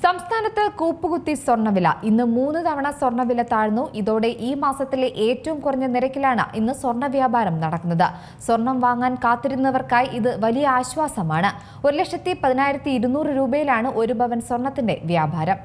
സംസ്ഥാനത്ത് കൂപ്പുകുത്തി സ്വർണ്ണവില ഇന്ന് 3 തവണ സ്വർണ്ണവില താഴ്ന്നു. ഇതോടെ ഈ മാസത്തിലെ ഏറ്റവും കുറഞ്ഞ നിരക്കിലാണ് ഇന്ന് സ്വർണ്ണ വ്യാപാരം നടക്കുന്നത്. സ്വർണം വാങ്ങാൻ കാത്തിരുന്നവർക്കായി ഇത് വലിയ ആശ്വാസമാണ്. 1,10,200 രൂപയിലാണ് ഒരു പവൻ സ്വർണത്തിന്റെ വ്യാപാരം.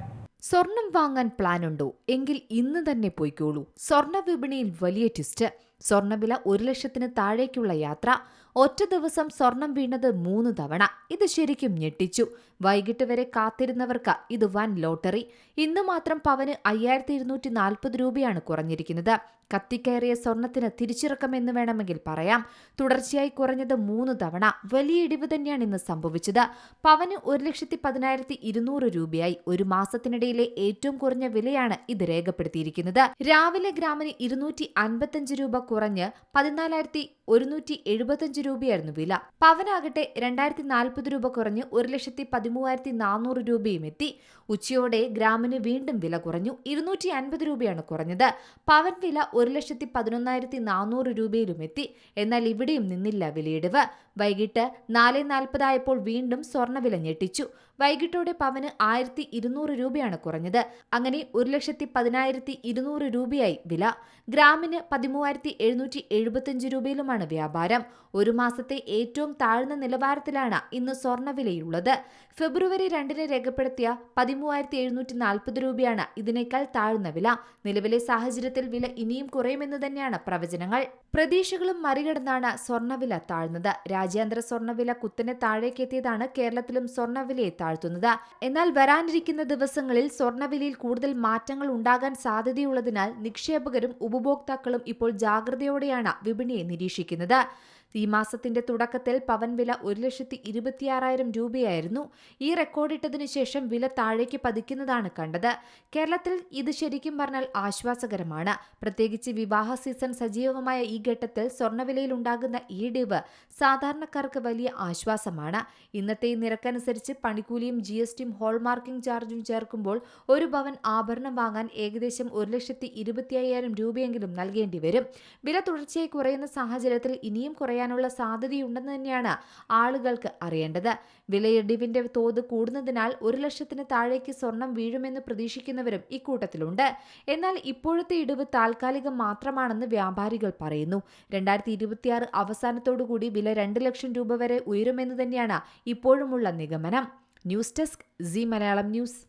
സ്വർണം വാങ്ങാൻ പ്ലാനുണ്ടോ എങ്കിൽ ഇന്ന് തന്നെ പോയിക്കോളൂ. സ്വർണ്ണ വിപണിയിൽ വലിയ ട്വിസ്റ്റ്. സ്വർണ്ണവില 1,00,000-ന് താഴേക്കുള്ള യാത്ര. ഒറ്റ ദിവസം സ്വർണം വീണത് 3 തവണ. ഇത് ശരിക്കും ഞെട്ടിച്ചു. വൈകിട്ട് വരെ കാത്തിരുന്നവർക്ക് ഇത് വൻ ലോട്ടറി. ഇന്ന് മാത്രം പവന് 5,240 രൂപയാണ് കുറഞ്ഞിരിക്കുന്നത്. കത്തിക്കയറിയ സ്വർണത്തിന് തിരിച്ചിറക്കമെന്ന് വേണമെങ്കിൽ പറയാം. തുടർച്ചയായി കുറഞ്ഞത് 3 തവണ. വലിയ ഇടിവ് തന്നെയാണ് ഇന്ന് സംഭവിച്ചത്. പവന് 1,10,200 രൂപയായി. ഒരു മാസത്തിനിടയിലെ ഏറ്റവും കുറഞ്ഞ വിലയാണ് ഇത് രേഖപ്പെടുത്തിയിരിക്കുന്നത്. രാവിലെ ഗ്രാമിന് 255 രൂപ കുറഞ്ഞ് 14,175 രൂപയായിരുന്നു വില. പവനാകട്ടെ 2,040 രൂപ കുറഞ്ഞ് 1,13,400 രൂപയും എത്തി. ഉച്ചയോടെ ഗ്രാമിന് വീണ്ടും വില കുറഞ്ഞു. 250 രൂപയാണ് കുറഞ്ഞത്. പവൻ വില 1,11,400 രൂപയിലും എത്തി. എന്നാൽ ഇവിടെയും നിന്നില്ല വിലയിടിവ്. വൈകിട്ട് 4:40 ആയപ്പോൾ വീണ്ടും സ്വർണ്ണവില ഞെട്ടിച്ചു. വൈകിട്ടോടെ പവന് 1,200 രൂപയാണ് കുറഞ്ഞത്. അങ്ങനെ 1,10,200 രൂപയായി വില. ഗ്രാമിന് 13,775 രൂപയിലുമാണ് വ്യാപാരം. ഒരു മാസത്തെ ഏറ്റവും താഴ്ന്ന നിലവാരത്തിലാണ് ഇന്ന് സ്വർണ്ണവിലയുള്ളത്. ഫെബ്രുവരി 2-ന് രേഖപ്പെടുത്തിയ 13,740 രൂപയാണ് ഇതിനേക്കാൾ താഴ്ന്ന വില. നിലവിലെ സാഹചര്യത്തിൽ വില ഇനിയും കുറയുമെന്ന് തന്നെയാണ് പ്രവചനങ്ങൾ. പ്രതീക്ഷകളും മറികടന്നാണ് സ്വർണ്ണവില താഴ്ന്നത്. രാജ്യാന്തര സ്വർണ്ണവില കുത്തനെ താഴേക്കെത്തിയതാണ് കേരളത്തിലും സ്വർണ്ണവിലയെ താഴ്ത്തുന്നത്. എന്നാൽ വരാനിരിക്കുന്ന ദിവസങ്ങളിൽ സ്വർണ്ണവിലയിൽ കൂടുതൽ മാറ്റങ്ങൾ ഉണ്ടാകാൻ സാധ്യതയുള്ളതിനാൽ നിക്ഷേപകരും ഉപഭോക്താക്കളും ഇപ്പോൾ ജാഗ്രതയോടെയാണ് വിപണിയെ നിരീക്ഷിക്കുന്നത്. ഈ മാസത്തിന്റെ തുടക്കത്തിൽ പവൻ വില 1,26,000 രൂപയായിരുന്നു. ഈ റെക്കോർഡിട്ടതിനു ശേഷം വില താഴേക്ക് പതിക്കുന്നതാണ് കണ്ടത്. കേരളത്തിൽ ഇത് ശരിക്കും പറഞ്ഞാൽ ആശ്വാസകരമാണ്. പ്രത്യേകിച്ച് വിവാഹ സീസൺ സജീവമായ ഈ ഘട്ടത്തിൽ സ്വർണ്ണവിലയിൽ ഉണ്ടാകുന്ന ഈ ഇടിവ് സാധാരണക്കാർക്ക് വലിയ ആശ്വാസമാണ്. ഇന്നത്തെ ഈ നിരക്കനുസരിച്ച് പണിക്കൂലിയും GSTയും ഹോൾമാർക്കിംഗ് ചാർജും ചേർക്കുമ്പോൾ ഒരു പവൻ ആഭരണം വാങ്ങാൻ ഏകദേശം 1,25,000 രൂപയെങ്കിലും നൽകേണ്ടി വരും. വില തുടർച്ചയായി കുറയുന്ന സാഹചര്യത്തിൽ ഇനിയും കുറയാനുള്ള സാധ്യതയുണ്ടെന്ന് തന്നെയാണ് ആളുകൾക്ക് അറിയേണ്ടത്. വിലയിടിവിന്റെ തോത് കൂടുന്നതിനാൽ 1,00,000-ന് താഴേക്ക് സ്വർണം വീഴുമെന്ന് പ്രതീക്ഷിക്കുന്നവരും ഇക്കൂട്ടത്തിലുണ്ട്. എന്നാൽ ഇപ്പോഴത്തെ ഇടിവ് താൽക്കാലികം മാത്രമാണെന്ന് വ്യാപാരികൾ പറയുന്നു. 2026 അവസാനത്തോടുകൂടി വില 2,00,000 രൂപ വരെ ഉയരുമെന്ന് തന്നെയാണ് ഇപ്പോഴുമുള്ള നിഗമനം. News desk C Malayalam news.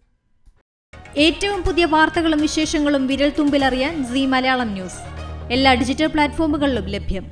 ഏറ്റവും പുതിയ വാർത്തകളും വിശേഷങ്ങളും വിരൽ തുമ്പിലറിയാൻ സി മലയാളം ന്യൂസ് എല്ലാ ഡിജിറ്റൽ പ്ലാറ്റ്ഫോമുകളിലും ലഭ്യം.